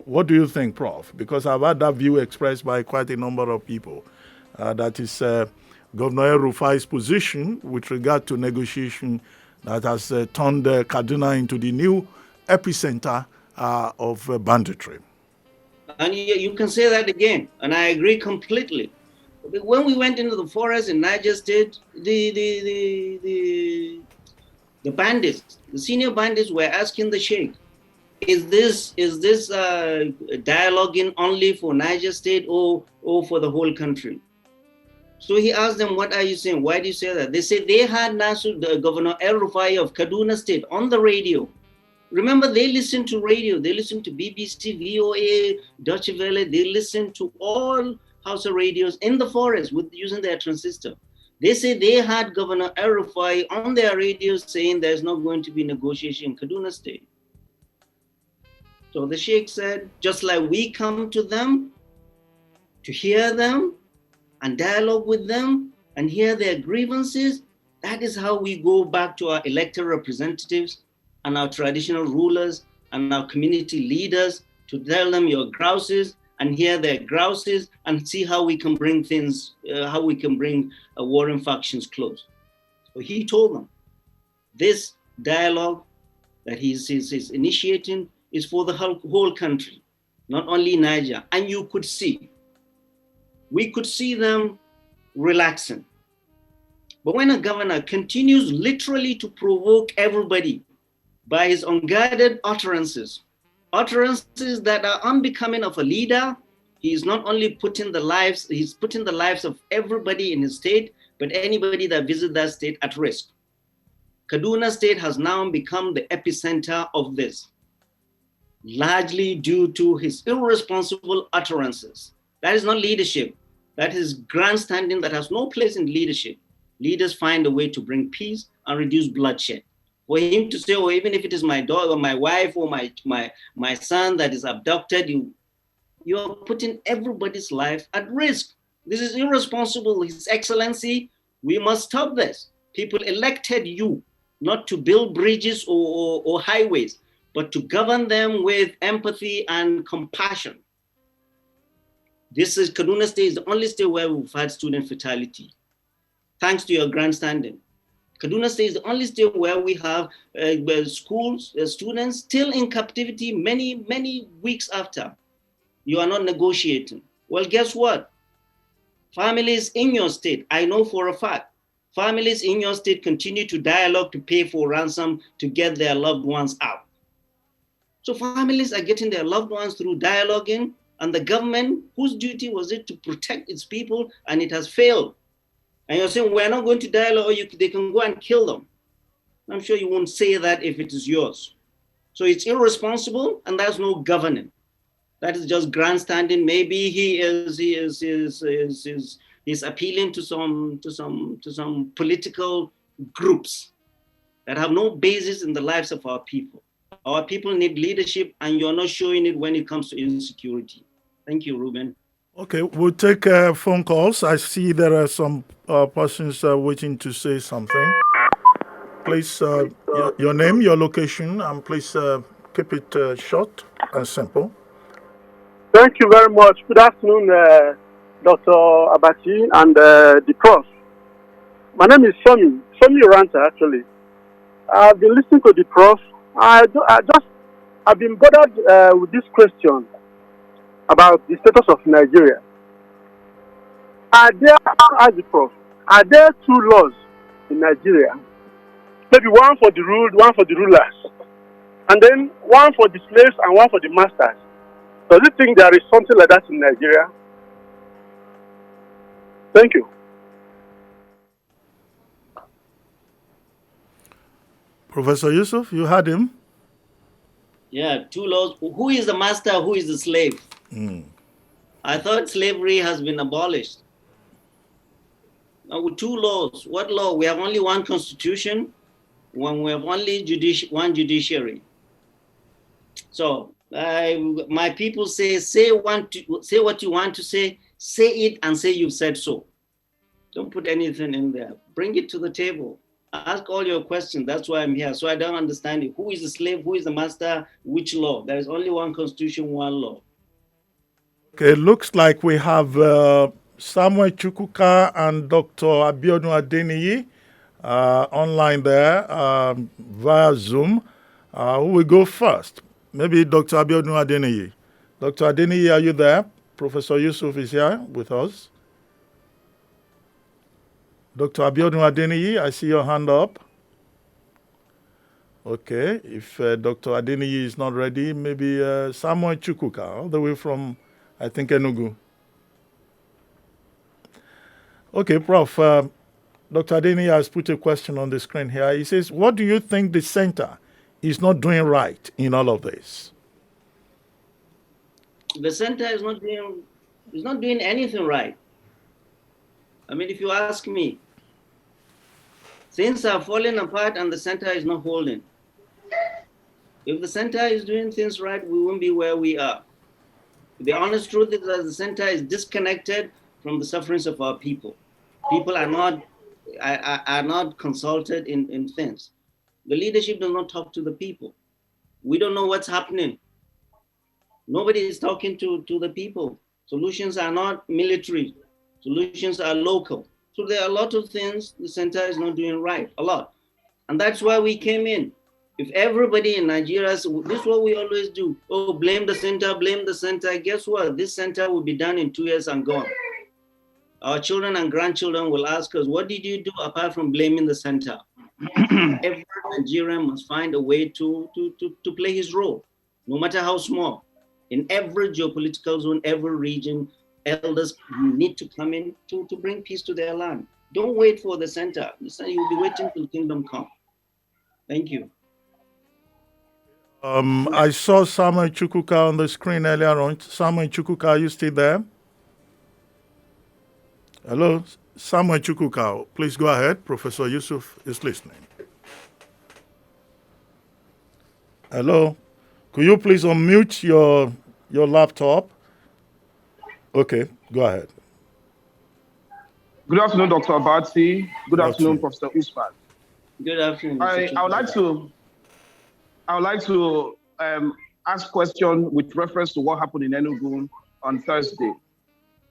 What do you think, Prof? Because I've had that view expressed by quite a number of people. That is Governor El-Rufai's position with regard to negotiation that has turned Kaduna into the new epicenter of banditry. And you can say that again, and I agree completely. When we went into the forest in Niger State, the bandits, the senior bandits were asking the Sheikh, is this dialoguing only for Niger State or for the whole country? So he asked them, what are you saying? Why do you say that? They said they had Governor El-Rufai of Kaduna State on the radio. Remember, they listened to radio. They listened to BBC, VOA, Deutsche Welle. They listened to all Hausa radios in the forest using their transistor. They say they had Governor El-Rufai on their radios saying there's not going to be negotiation in Kaduna State. So the Sheikh said, just like we come to them to hear them and dialogue with them and hear their grievances, that is how we go back to our elected representatives and our traditional rulers and our community leaders to tell them your grouses and hear their grouses and see how we can bring warring factions close. So he told them, This dialogue that he's initiating is for the whole country, not only Niger. And we could see them relaxing. But when a governor continues literally to provoke everybody by his unguarded utterances that are unbecoming of a leader, he is not only putting the lives of everybody in his state, but anybody that visits that state at risk. Kaduna State has now become the epicenter of this, largely due to his irresponsible utterances. That is not leadership. That is grandstanding that has no place in leadership. Leaders find a way to bring peace and reduce bloodshed. For him to say, oh, even if it is my daughter, or my wife, or my son that is abducted, you're putting everybody's life at risk. This is irresponsible, His Excellency. We must stop this. People elected you not to build bridges or highways, but to govern them with empathy and compassion. Kaduna State is the only state where we've had student fatality, thanks to your grandstanding. Kaduna State is the only state where we have students still in captivity many weeks after. You are not negotiating. Well, guess what? Families in your state, I know for a fact, families in your state continue to dialogue to pay for ransom to get their loved ones out. So families are getting their loved ones through dialoguing, and the government, whose duty was it to protect its people, and it has failed. And you're saying, we're not going to dialogue, or they can go and kill them. I'm sure you won't say that if it is yours. So it's irresponsible, and there's no governing. That is just grandstanding. Maybe he's appealing to some political groups that have no basis in the lives of our people. Our people need leadership, and you're not showing it when it comes to insecurity. Thank you, Reuben. Okay, we'll take phone calls. I see there are some persons waiting to say something. Please, your name, your location, and please keep it short and simple. Thank you very much. Good afternoon, Dr. Abati and the prof. My name is Somi Oranta, actually. I've been listening to the prof. I've been bothered with this question about the status of Nigeria. Are there two laws in Nigeria? Maybe one for the ruled, one for the rulers, and then one for the slaves and one for the masters. Does you think there is something like that in Nigeria? Thank you. Professor Yusuf, you heard him? Yeah, two laws. Who is the master? Who is the slave? I thought slavery has been abolished. Now, with two laws. What law? We have only one constitution. We have only one judiciary. So my people say what you want to say it and say you've said so. Don't put anything in there. Bring it to the table. Ask all your questions. That's why I'm here. So I don't understand it. Who is the slave? Who is the master? Which law? There is only one constitution, one law. Okay, it looks like we have Samuel Chukwuka and Dr. Abiodun Adeniyi online there via Zoom. Who will go first? Maybe Dr. Abiodun Adeniyi. Dr. Adeniyi, are you there? Professor Yusuf is here with us. Dr. Abiodun Adeniyi, I see your hand up. Okay, if Dr. Adeniyi is not ready, maybe Samuel Chukwuka, all the way from, I think, Enugu. Okay, Prof. Dr. Adeniyi has put a question on the screen here. He says, what do you think the center is not doing right in all of this? The center is not doing anything right. I mean, if you ask me, things are falling apart and the center is not holding. If the center is doing things right, we won't be where we are. The honest truth is that the center is disconnected from the sufferings of our people. People are not consulted in things. The leadership does not talk to the people. We don't know what's happening. Nobody is talking to the people. Solutions are not military. Solutions are local. So there are a lot of things the center is not doing right, a lot. And that's why we came in. If everybody in Nigeria, this is what we always do. Oh, blame the center, blame the center. Guess what? This center will be done in 2 years and gone. Our children and grandchildren will ask us, what did you do apart from blaming the center? Every Nigerian must find a way to play his role, no matter how small. In every geopolitical zone, every region, elders need to come in to bring peace to their land. Don't wait for the center. You'll be waiting till kingdom come. Thank you. I saw Samuel Chukuka on the screen earlier on. Samuel Chukuka, are you still there? Hello, Samuel Chukuka. Please go ahead. Professor Yusuf is listening. Hello. Could you please unmute your laptop? Okay, go ahead. Good afternoon, Dr. Abati. Good afternoon, Professor Usman. Good afternoon. I would like to ask question with reference to what happened in Enugu on Thursday,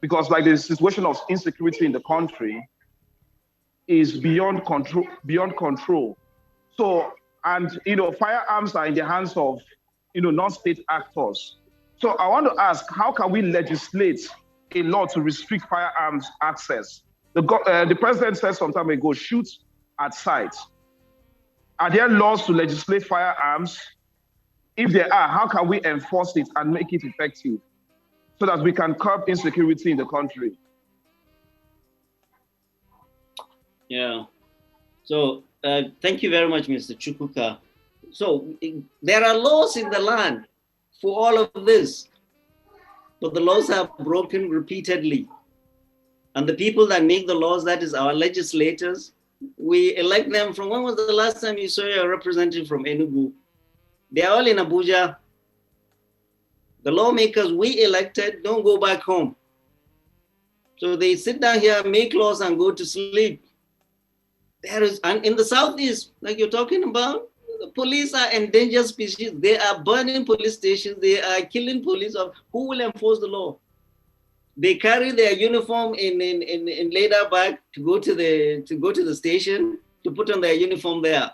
because like the situation of insecurity in the country is beyond control. So, and firearms are in the hands of non-state actors. So I want to ask, how can we legislate a law to restrict firearms access? The president said some time ago, shoot at sight. Are there laws to legislate firearms? If there are, how can we enforce it and make it effective so that we can curb insecurity in the country? Yeah. So thank you very much, Mr. Chukuka. So there are laws in the land for all of this, but the laws are broken repeatedly. And the people that make the laws, that is our legislators, we elect them from, when was the last time you saw a representative from Enugu? They are all in Abuja. The lawmakers we elected don't go back home. So they sit down here, make laws and go to sleep. And in the Southeast, like you're talking about, the police are endangered species. They are burning police stations. They are killing police. Who will enforce the law? They carry their uniform in leather bag to go to the station to put on their uniform there.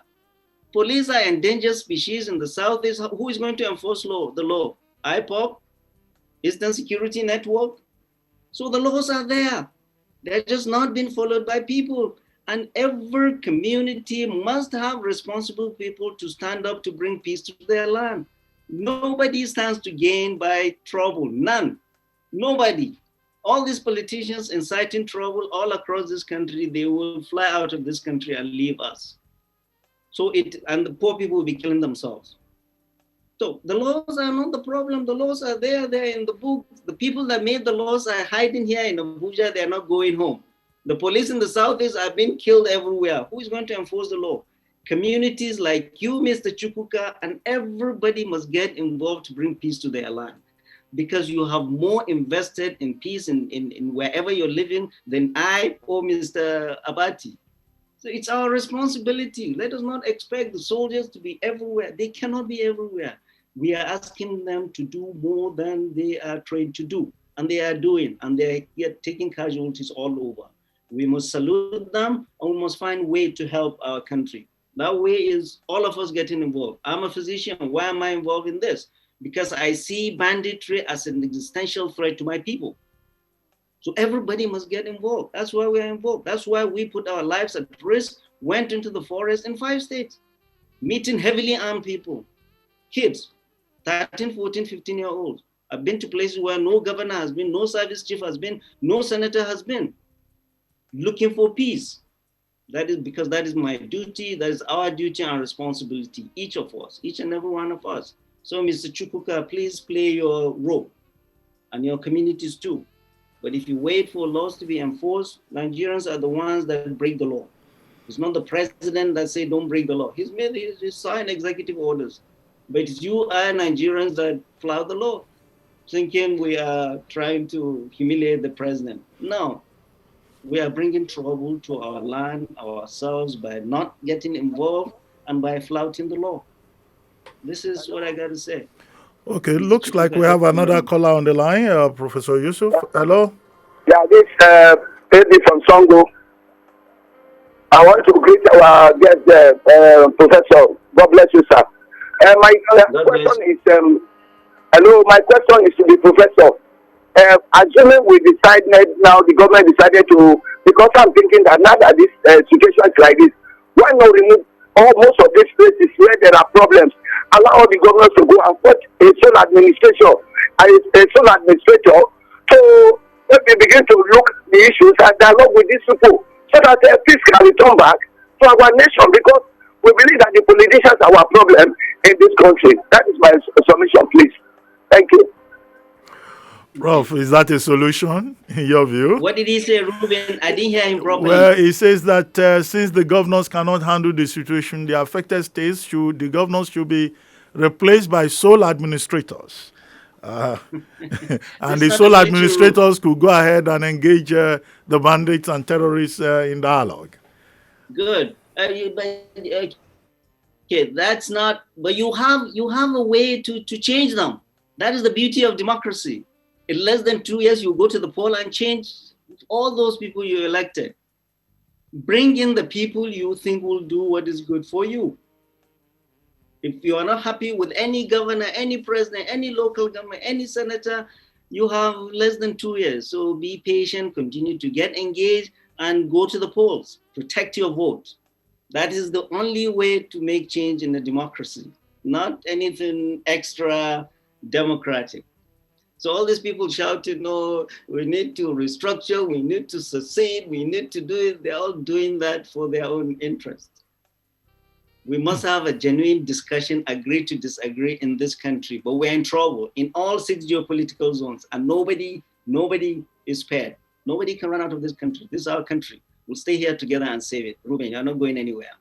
Police are endangered species in the Southeast. Who is going to enforce the law? IPOP, Eastern Security Network. So the laws are there. They're just not being followed by people. And every community must have responsible people to stand up to bring peace to their land. Nobody stands to gain by trouble. None. Nobody. All these politicians inciting trouble all across this country, they will fly out of this country and leave us. And the poor people will be killing themselves. So the laws are not the problem. The laws are there. They're in the book. The people that made the laws are hiding here in Abuja. They're not going home. The police in the Southeast are being killed everywhere. Who is going to enforce the law? Communities like you, Mr. Chukuka, and everybody must get involved to bring peace to their land, because you have more invested in peace in wherever you're living than I or Mr. Abati. So it's our responsibility. Let us not expect the soldiers to be everywhere. They cannot be everywhere. We are asking them to do more than they are trained to do. And they are doing, and they are taking casualties all over. We must salute them, and we must find a way to help our country. That way is all of us getting involved. I'm a physician. Why am I involved in this? Because I see banditry as an existential threat to my people. So everybody must get involved. That's why we are involved. That's why we put our lives at risk, went into the forest in 5 states, meeting heavily armed people, kids, 13, 14, 15-year-olds. I've been to places where no governor has been, no service chief has been, no senator has been, looking for peace. That is because that is my duty, that is our duty and responsibility, each of us, each and every one of us. So Mr. Chukuka, please play your role, and your communities too. But if you wait for laws to be enforced, Nigerians are the ones that break the law. It's not the president that say don't break the law. He's signed executive orders. But it's you and Nigerians that flout the law, thinking we are trying to humiliate the president. No, we are bringing trouble to our land, ourselves, by not getting involved and by flouting the law. This is what I got to say. Okay, looks like we have another caller on the line, Professor Yusuf. Hello? Yeah, this Eddie from Songo. I want to greet our guest, Professor. God bless you, sir. My question is, hello, my question is to the professor. Assuming we decided now, the government decided to, because I'm thinking that now that this situation is like this, why not remove most of these places where there are problems, allow the governors to go and put a sole administrator to maybe begin to look the issues and dialogue with these people so that peace can return back to our nation, because we believe that the politicians are our problem in this country. That is my submission, please. Thank you. Prof, is that a solution in your view? What did he say, Reuben? I didn't hear him properly. Well, he says that since the governors cannot handle the situation, the affected states the governors should be replaced by sole administrators. And the sole administrators could go ahead and engage the bandits and terrorists in dialogue. Good. Okay, that's not. But you have a way to change them. That is the beauty of democracy. In less than 2 years, you go to the poll and change all those people you elected. Bring in the people you think will do what is good for you. If you are not happy with any governor, any president, any local government, any senator, you have less than 2 years. So be patient, continue to get engaged, and go to the polls. Protect your vote. That is the only way to make change in a democracy, not anything extra democratic. So all these people shouting, no, we need to restructure, we need to secede, we need to do it. They're all doing that for their own interest. We must have a genuine discussion, agree to disagree in this country, but we're in trouble in all 6 geopolitical zones, and nobody is spared. Nobody can run out of this country. This is our country. We'll stay here together and save it. Reuben, you're not going anywhere.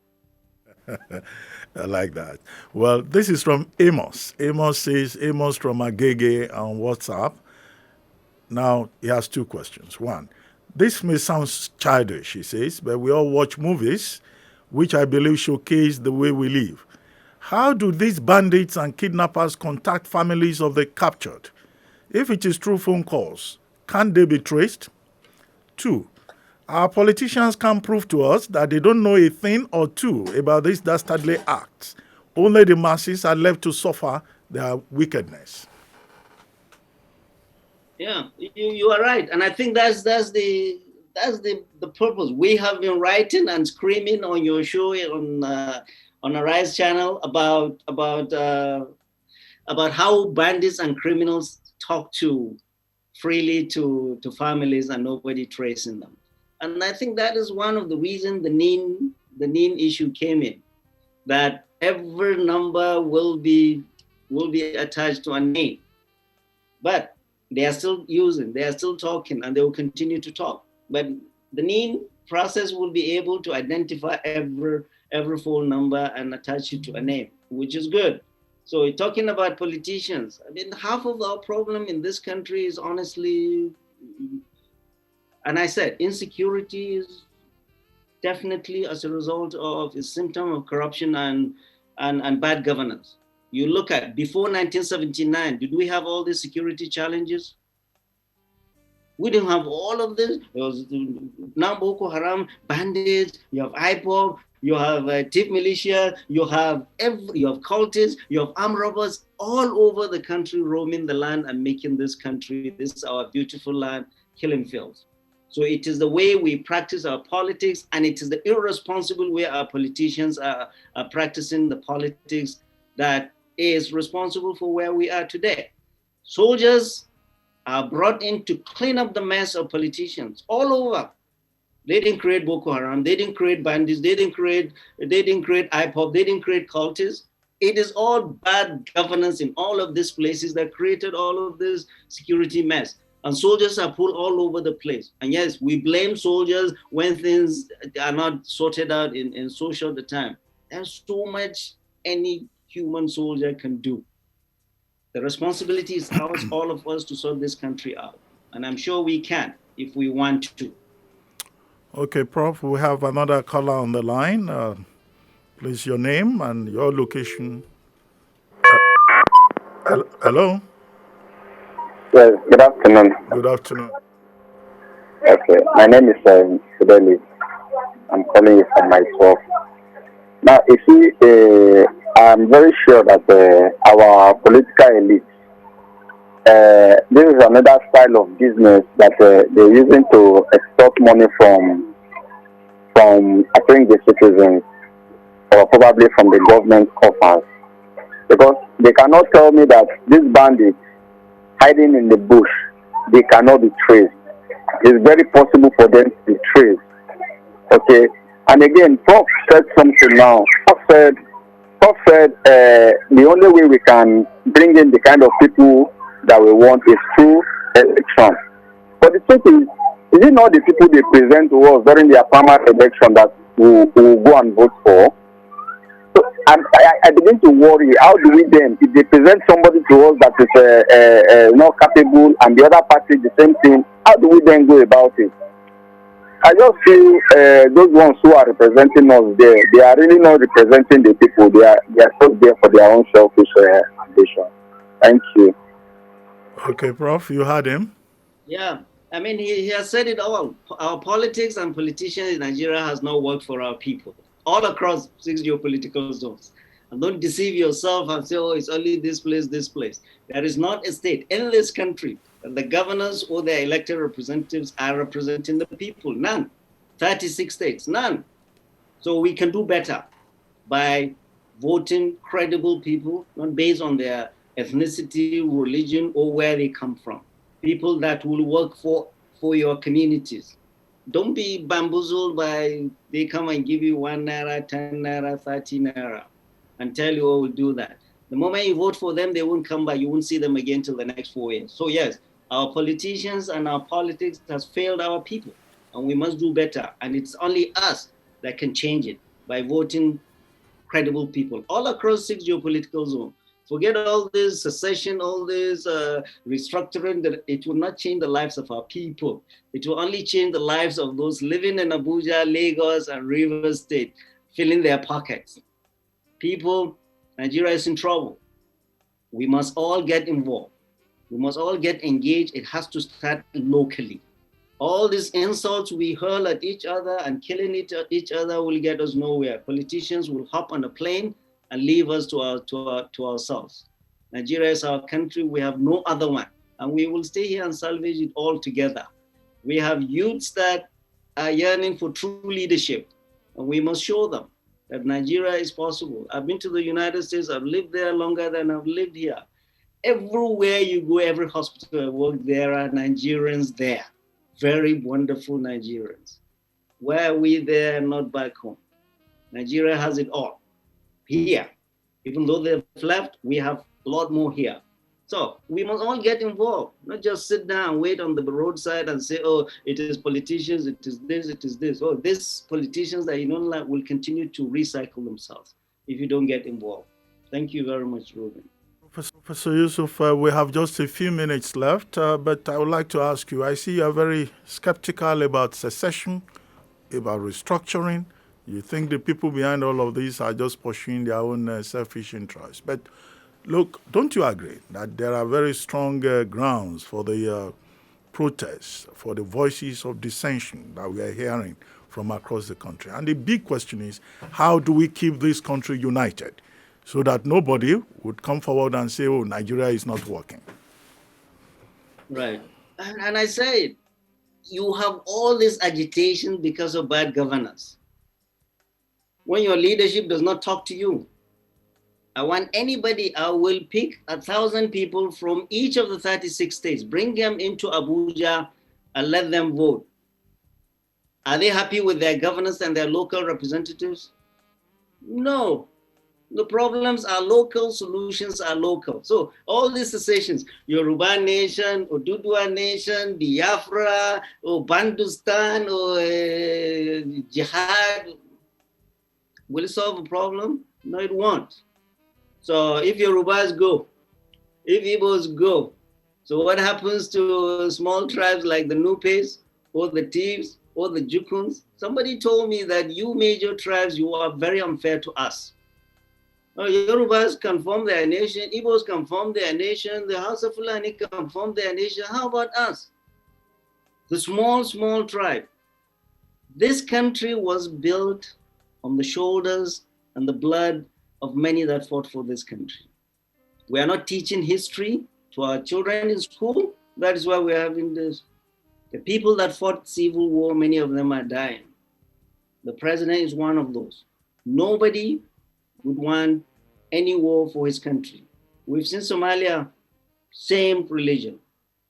I like that. Well, this is from Amos. Amos from Agege on WhatsApp. Now, he has 2 questions. One, this may sound childish, he says, but we all watch movies, which I believe showcase the way we live. How do these bandits and kidnappers contact families of the captured? If it is through phone calls, can they be traced? 2, our politicians can prove to us that they don't know a thing or two about these dastardly acts. Only the masses are left to suffer their wickedness. Yeah, you are right, and I think that's the purpose. We have been writing and screaming on your show on a Rise channel about how bandits and criminals talk freely to families and nobody tracing them. And I think that is one of the reasons the NIN issue came in, that every number will be attached to a name. But they are still talking, and they will continue to talk. But the NIN process will be able to identify every phone number and attach it to a name, which is good. So we're talking about politicians. I mean, half of our problem in this country is honestly, and I said, insecurity is definitely as a result of a symptom of corruption and bad governance. You look at before 1979, did we have all these security challenges? We didn't have all of this. There was now Boko Haram, bandits, you have IPOB, you have thief militia, you have cultists, you have armed robbers all over the country roaming the land and making this country, this our beautiful land, killing fields. So it is the way we practice our politics, and it is the irresponsible way our politicians are practicing the politics that is responsible for where we are today. Soldiers are brought in to clean up the mess of politicians all over. They didn't create Boko Haram, they didn't create bandits, they didn't create IPOB, they didn't create cultists. It is all bad governance in all of these places that created all of this security mess. And soldiers are put all over the place. And yes, we blame soldiers when things are not sorted out in so short a time. There's so much any human soldier can do. The responsibility is ours, all of us, to sort this country out. And I'm sure we can if we want to. Okay, Prof, we have another caller on the line. Please, your name and your location. Hello? Yes, good afternoon. Good afternoon. Okay, my name is Fideli. I'm I'm calling you from myself. Now, you see, I'm very sure that our political elite, this is another style of business that they're using to extort money from I think the citizens or probably from the government coffers. Because they cannot tell me that these bandits hiding in the bush, they cannot be traced. It's very possible for them to be traced. Okay. And again, Prof said something now. Prof said the only way we can bring in the kind of people that we want is through election. But the truth is it not the people they present to us during their primary election that we go and vote for? So I begin to worry. How do we then, if they present somebody to us that is not capable, and the other party the same thing, how do we then go about it? I just feel those ones who are representing us there, they are really not representing the people. They are just there for their own selfish ambition. Thank you. Okay, Prof, you heard him. Yeah, I mean, he has said it all. Our politics and politicians in Nigeria has not worked for our people, all across 6 geopolitical zones. And don't deceive yourself and say, oh, it's only this place, this place. There is not a state in this country that the governors or their elected representatives are representing the people. None. 36 states, none. So we can do better by voting credible people, not based on their ethnicity, religion, or where they come from. People that will work for your communities. Don't be bamboozled by, they come and give you 1 naira, 10 naira, 30 naira, and tell you, oh, we'll do that. The moment you vote for them, they won't come back. You won't see them again till the next 4 years. So yes, our politicians and our politics has failed our people, and we must do better. And it's only us that can change it by voting credible people all across 6 geopolitical zones. Forget all this secession, all this restructuring, that it will not change the lives of our people. It will only change the lives of those living in Abuja, Lagos, and Rivers State, filling their pockets. People, Nigeria is in trouble. We must all get involved. We must all get engaged. It has to start locally. All these insults we hurl at each other and killing each other will get us nowhere. Politicians will hop on a plane and leave us to ourselves. Nigeria is our country. We have no other one. And we will stay here and salvage it all together. We have youths that are yearning for true leadership. And we must show them that Nigeria is possible. I've been to the United States. I've lived there longer than I've lived here. Everywhere you go, every hospital I work, there are Nigerians there. Very wonderful Nigerians. Why are we there and not back home? Nigeria has it all here. Even though they've left, we have a lot more here. So we must all get involved, not just sit down and wait on the roadside and say, oh, it is politicians, it is this, it is this. Oh, these politicians that you don't like will continue to recycle themselves if you don't get involved. Thank you very much, Reuben. Professor Yusuf, we have just a few minutes left, but I would like to ask you, I see you are very skeptical about secession, about restructuring. You think the people behind all of this are just pursuing their own selfish interests. But look, don't you agree that there are very strong grounds for the protests, for the voices of dissension that we are hearing from across the country? And the big question is, how do we keep this country united so that nobody would come forward and say, oh, Nigeria is not working? Right. And I say, you have all this agitation because of bad governance. When your leadership does not talk to you, I want anybody, I will pick 1,000 people from each of the 36 states, bring them into Abuja and let them vote. Are they happy with their governors and their local representatives? No. The problems are local, solutions are local. So all these secessions, Yoruba nation, Oduduwa nation, Biafra, or Bandustan, or Jihad, will it solve a problem? No, it won't. So if Yorubas go, if Igbos go, so what happens to small tribes like the Nupes, or the Thieves, or the Jukuns? Somebody told me that you major tribes, you are very unfair to us. Yorubas can form their nation, Igbos can form their nation, the House of Fulani can form their nation. How about us? The small tribe. This country was built on the shoulders and the blood of many that fought for this country. We are not teaching history to our children in school. That is why we're having this. The people that fought civil war, many of them are dying. The president is one of those. Nobody would want any war for his country. We've seen Somalia, same religion,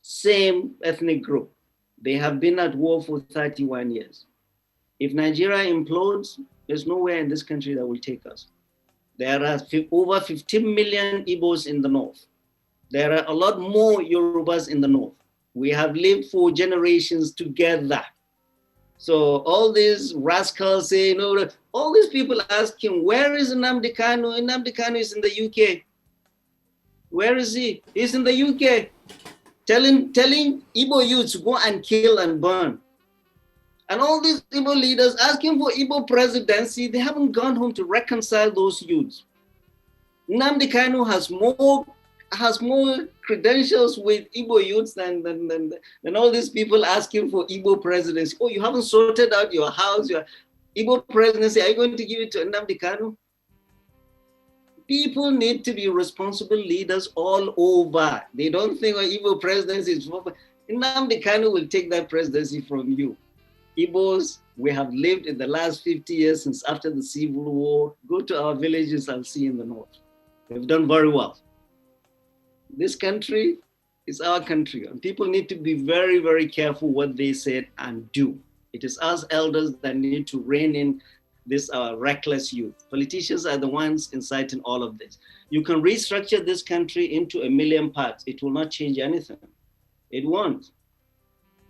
same ethnic group. They have been at war for 31 years. If Nigeria implodes, there's nowhere in this country that will take us. There are over 15 million Igbos in the north. There are a lot more Yorubas in the north. We have lived for generations together. So all these rascals saying, all these people asking, where is Nnamdi Kanu? Nnamdi Kanu is in the UK. Where is he? He's in the UK. Telling Igbo youths to go and kill and burn. And all these Igbo leaders asking for Igbo presidency, they haven't gone home to reconcile those youths. Nnamdi Kanu has more credentials with Igbo youths than all these people asking for Igbo presidency. Oh, you haven't sorted out your house, your Igbo presidency. Are you going to give it to Nnamdi Kanu? People need to be responsible leaders all over. They don't think Igbo presidency is for. Nnamdi Kanu will take that presidency from you. Igbos, we have lived in the last 50 years since after the Civil War. Go to our villages and see in the north. We've done very well. This country is our country, and people need to be very, very careful what they say and do. It is us elders that need to rein in this reckless youth. Politicians are the ones inciting all of this. You can restructure this country into a million parts. It will not change anything. It won't.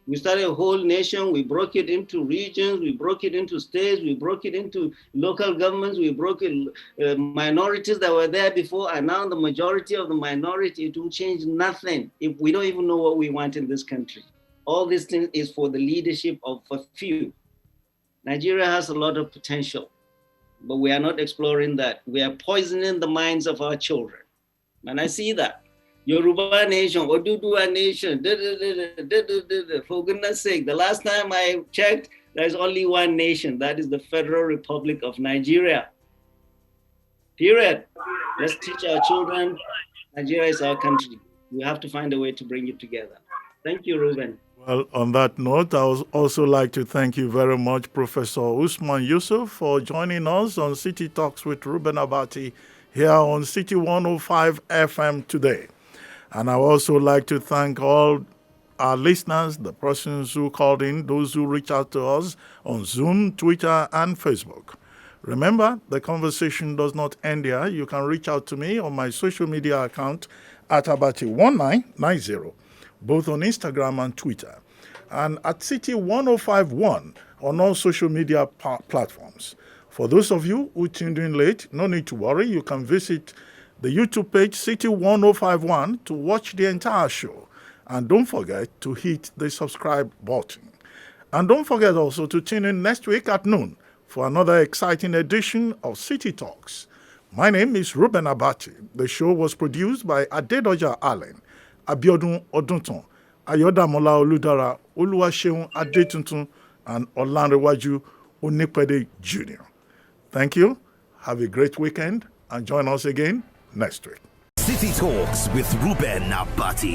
We started a whole nation, we broke it into regions, we broke it into states, we broke it into local governments, we broke it, minorities that were there before, and now the majority of the minority. It will change nothing if we don't even know what we want in this country. All these things is for the leadership of a few. Nigeria has a lot of potential, but we are not exploring that. We are poisoning the minds of our children. And I see that. Yoruba nation, Oduduwa nation, for goodness sake, the last time I checked, there's only one nation, that is the Federal Republic of Nigeria. Period. Let's teach our children, Nigeria is our country. We have to find a way to bring it together. Thank you, Reuben. Well, on that note, I would also like to thank you very much, Professor Usman Yusuf, for joining us on City Talks with Reuben Abati here on City 105 FM today. And I would also like to thank all our listeners, the persons who called in, those who reached out to us on Zoom, Twitter, and Facebook. Remember, the conversation does not end here. You can reach out to me on my social media account at Abati1990, both on Instagram and Twitter, and at City 1051 on all social media platforms. For those of you who tuned in late, no need to worry. You can visit the YouTube page City 1051 to watch the entire show. And don't forget to hit the subscribe button. And don't forget also to tune in next week at noon for another exciting edition of City Talks. My name is Reuben Abati. The show was produced by Adedoja Allen, Abiodun Odunton, Ayodamola Oludara, Oluwaseun Adetuntun, and Olanrewaju Onipede Jr. Thank you. Have a great weekend and join us again next week. City Talks with Reuben Abati.